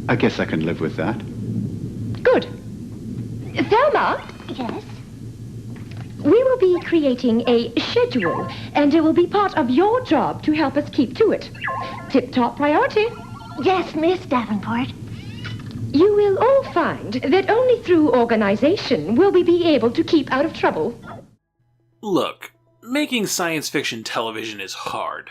I guess I can live with that. Good. Thelma? Yes? We will be creating a schedule, and it will be part of your job to help us keep to it. Tip-top priority. Yes, Miss Davenport. You will all find that only through organization will we be able to keep out of trouble. Look, making science fiction television is hard.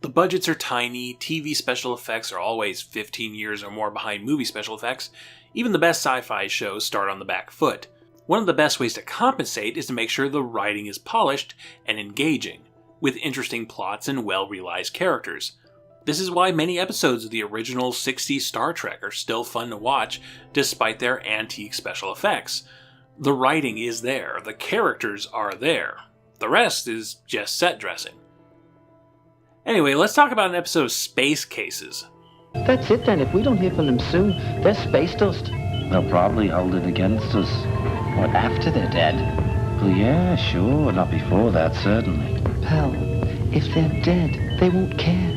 The budgets are tiny, TV special effects are always 15 years or more behind movie special effects. Even the best sci-fi shows start on the back foot. One of the best ways to compensate is to make sure the writing is polished and engaging, with interesting plots and well-realized characters. This is why many episodes of the original 60s Star Trek are still fun to watch, despite their antique special effects. The writing is there, the characters are there. The rest is just set dressing. Anyway, let's talk about an episode of Space Cases. That's it then. If we don't hear from them soon, they're space dust. They'll probably hold it against us. What, after they're dead? Well, yeah, sure. Not before that, certainly. Pal, if they're dead, they won't care.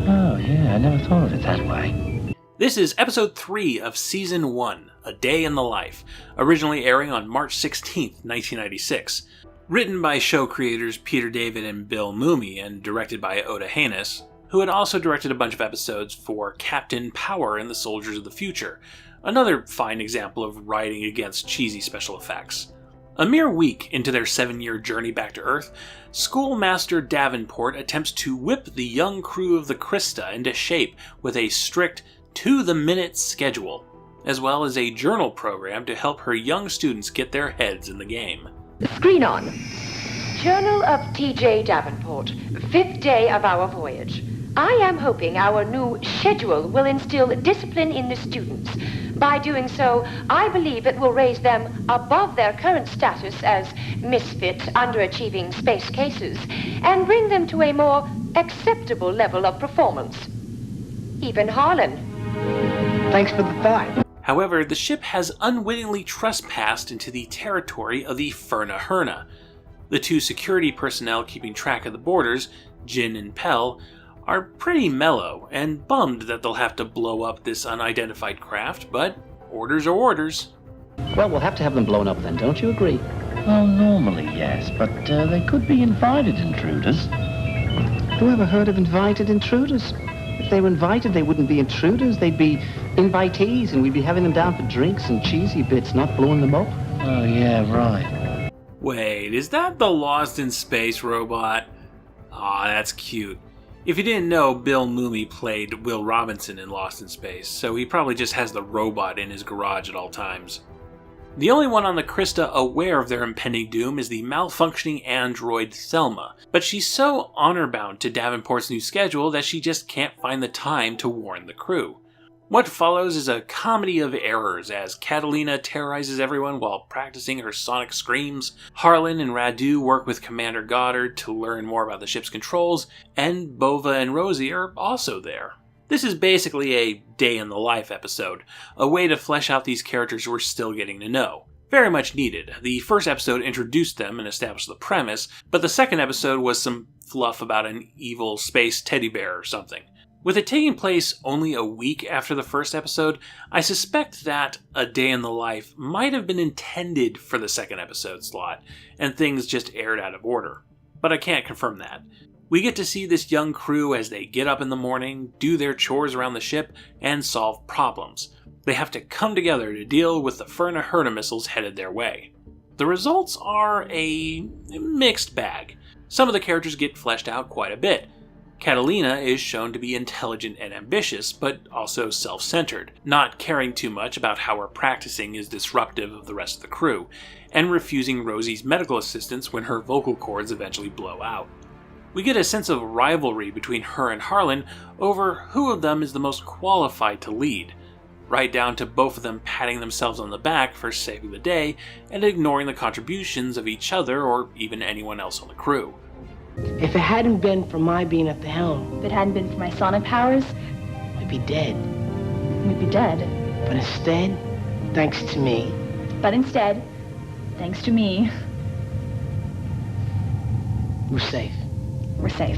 Oh, yeah, I never thought of it that way. This is episode 3 of season 1, A Day in the Life, originally airing on March 16th, 1996. Written by show creators Peter David and Bill Mumy and directed by Oda Haynes, who had also directed a bunch of episodes for Captain Power and the Soldiers of the Future, another fine example of writing against cheesy special effects. A mere week into their 7-year journey back to Earth, Schoolmaster Davenport attempts to whip the young crew of the Krista into shape with a strict, to-the-minute schedule, as well as a journal program to help her young students get their heads in the game. Screen on. Journal of T.J. Davenport, 5th day of our voyage. I am hoping our new schedule will instill discipline in the students. By doing so, I believe it will raise them above their current status as misfit, underachieving space cases, and bring them to a more acceptable level of performance. Even Harlan. Thanks for the thought. However, the ship has unwittingly trespassed into the territory of the Ferna Herna. The two security personnel keeping track of the borders, Jin and Pell, are pretty mellow and bummed that they'll have to blow up this unidentified craft, but orders are orders. Well, we'll have to have them blown up then, don't you agree? Well, normally, yes, but they could be invited intruders. Who ever heard of invited intruders? If they were invited, they wouldn't be intruders. They'd be invitees, and we'd be having them down for drinks and cheesy bits, not blowing them up. Oh, yeah, right. Wait, is that the Lost in Space robot? Aw, that's cute. If you didn't know, Bill Mumy played Will Robinson in Lost in Space, so he probably just has the robot in his garage at all times. The only one on the Krista aware of their impending doom is the malfunctioning android Thelma, but she's so honor-bound to Davenport's new schedule that she just can't find the time to warn the crew. What follows is a comedy of errors as Catalina terrorizes everyone while practicing her sonic screams, Harlan and Radu work with Commander Goddard to learn more about the ship's controls, and Bova and Rosie are also there. This is basically a day in the life episode, a way to flesh out these characters we're still getting to know. Very much needed. The first episode introduced them and established the premise, but the second episode was some fluff about an evil space teddy bear or something. With it taking place only a week after the first episode, I suspect that A Day in the Life might have been intended for the second episode slot, and things just aired out of order. But I can't confirm that. We get to see this young crew as they get up in the morning, do their chores around the ship, and solve problems. They have to come together to deal with the Ferna Herna missiles headed their way. The results are a mixed bag. Some of the characters get fleshed out quite a bit. Catalina is shown to be intelligent and ambitious, but also self-centered, not caring too much about how her practicing is disruptive of the rest of the crew, and refusing Rosie's medical assistance when her vocal cords eventually blow out. We get a sense of rivalry between her and Harlan over who of them is the most qualified to lead, right down to both of them patting themselves on the back for saving the day and ignoring the contributions of each other or even anyone else on the crew. If it hadn't been for my being at the helm, If it hadn't been for my sonic powers, we'd be dead. we'd be dead. But instead, thanks to me, But instead, thanks to me, we're safe. we're safe.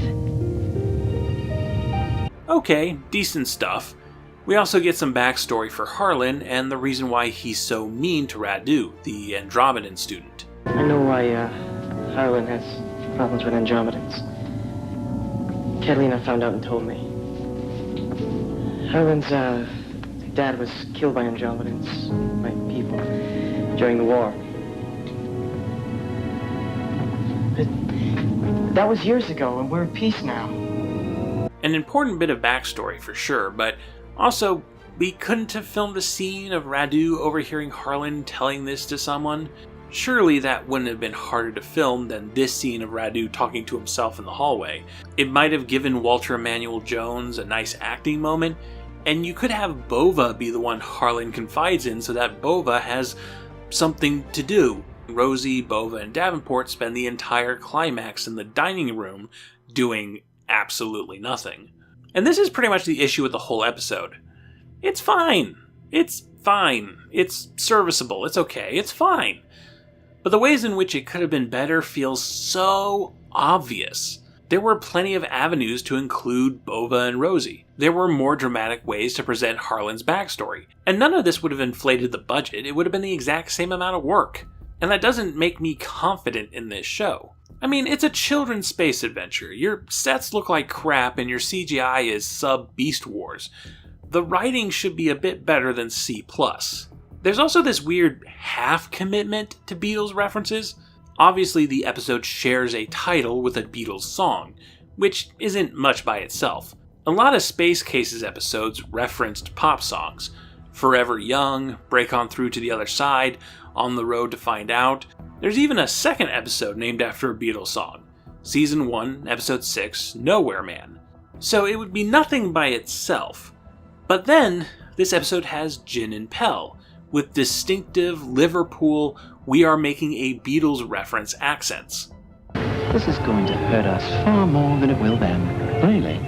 Okay, decent stuff. We also get some backstory for Harlan and the reason why he's so mean to Radu, the Andromedan student. I know why Harlan has problems with Andromedans. Catalina found out and told me. Harlan's dad was killed by Andromedans, by people, during the war. But that was years ago, and we're at peace now. An important bit of backstory for sure, but also, we couldn't have filmed a scene of Radu overhearing Harlan telling this to someone. Surely that wouldn't have been harder to film than this scene of Radu talking to himself in the hallway. It might have given Walter Emmanuel Jones a nice acting moment, and you could have Bova be the one Harlan confides in so that Bova has something to do. Rosie, Bova, and Davenport spend the entire climax in the dining room doing absolutely nothing. And this is pretty much the issue with the whole episode. It's fine. It's fine. It's serviceable. It's okay. It's fine. But the ways in which it could have been better feels so obvious. There were plenty of avenues to include Bova and Rosie. There were more dramatic ways to present Harlan's backstory. And none of this would have inflated the budget. It would have been the exact same amount of work. And that doesn't make me confident in this show. I mean, it's a children's space adventure. Your sets look like crap and your CGI is sub-Beast Wars. The writing should be a bit better than C+. There's also this weird half-commitment to Beatles references. Obviously, the episode shares a title with a Beatles song, which isn't much by itself. A lot of Space Cases episodes referenced pop songs. Forever Young, Break On Through to the Other Side, On the Road to Find Out. There's even a second episode named after a Beatles song. Season 1, Episode 6, Nowhere Man. So it would be nothing by itself. But then, this episode has Jin and Pell, with distinctive Liverpool, we are making a Beatles reference accents. This is going to hurt us far more than it will them. Really?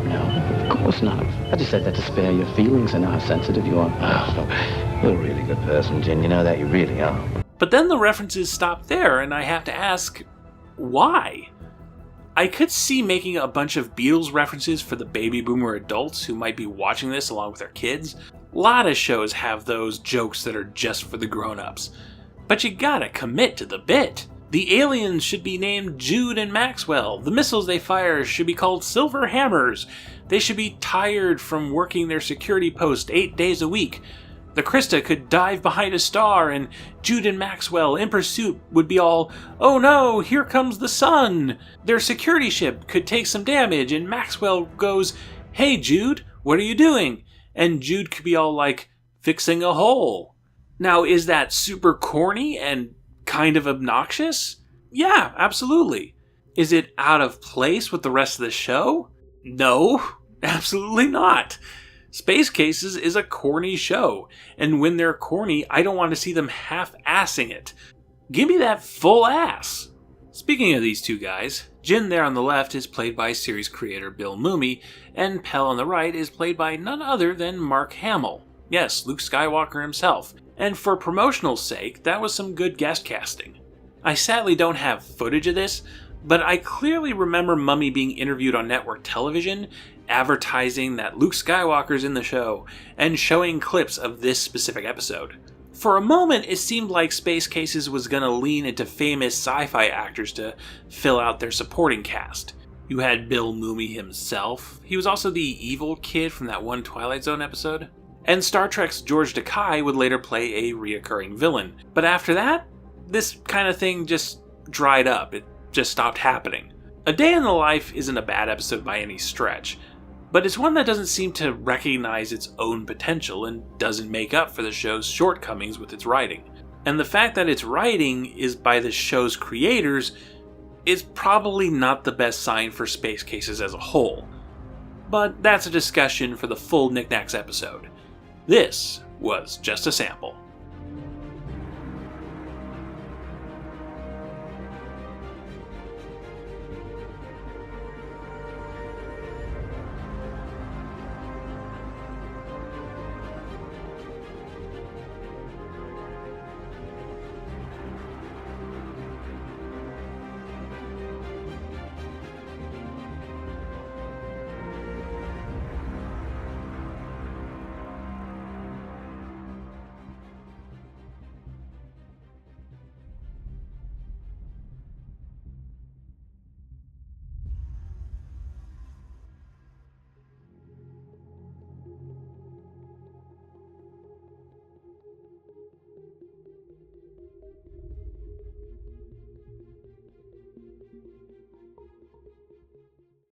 No, of course not. I just said that to spare your feelings and how sensitive you are. Oh, you're a really good person, Jin. You know that, you really are. But then the references stop there, and I have to ask, why? I could see making a bunch of Beatles references for the baby boomer adults who might be watching this along with their kids. A lot of shows have those jokes that are just for the grown-ups. But you gotta commit to the bit. The aliens should be named Jude and Maxwell. The missiles they fire should be called Silver Hammers. They should be tired from working their security post 8 days a week. The Krista could dive behind a star, and Jude and Maxwell in pursuit would be all, "Oh no, here comes the sun!" Their security ship could take some damage, and Maxwell goes, "Hey Jude, what are you doing?" And Jude could be all like, "Fixing a hole." Now, is that super corny and kind of obnoxious? Yeah, absolutely. Is it out of place with the rest of the show? No, absolutely not. Space Cases is a corny show, and when they're corny, I don't want to see them half-assing it. Give me that full ass. Speaking of these two guys, Jin there on the left is played by series creator Bill Mumy, and Pell on the right is played by none other than Mark Hamill. Yes, Luke Skywalker himself. And for promotional sake, that was some good guest casting. I sadly don't have footage of this, but I clearly remember Mummy being interviewed on network television, advertising that Luke Skywalker's in the show, and showing clips of this specific episode. For a moment, it seemed like Space Cases was going to lean into famous sci-fi actors to fill out their supporting cast. You had Bill Mumy himself. He was also the evil kid from that one Twilight Zone episode. And Star Trek's George Takei would later play a reoccurring villain. But after that, this kind of thing just dried up. It just stopped happening. A Day in the Life isn't a bad episode by any stretch, but it's one that doesn't seem to recognize its own potential and doesn't make up for the show's shortcomings with its writing. And the fact that its writing is by the show's creators is probably not the best sign for Space Cases as a whole. But that's a discussion for the full Knacks episode. This was just a sample.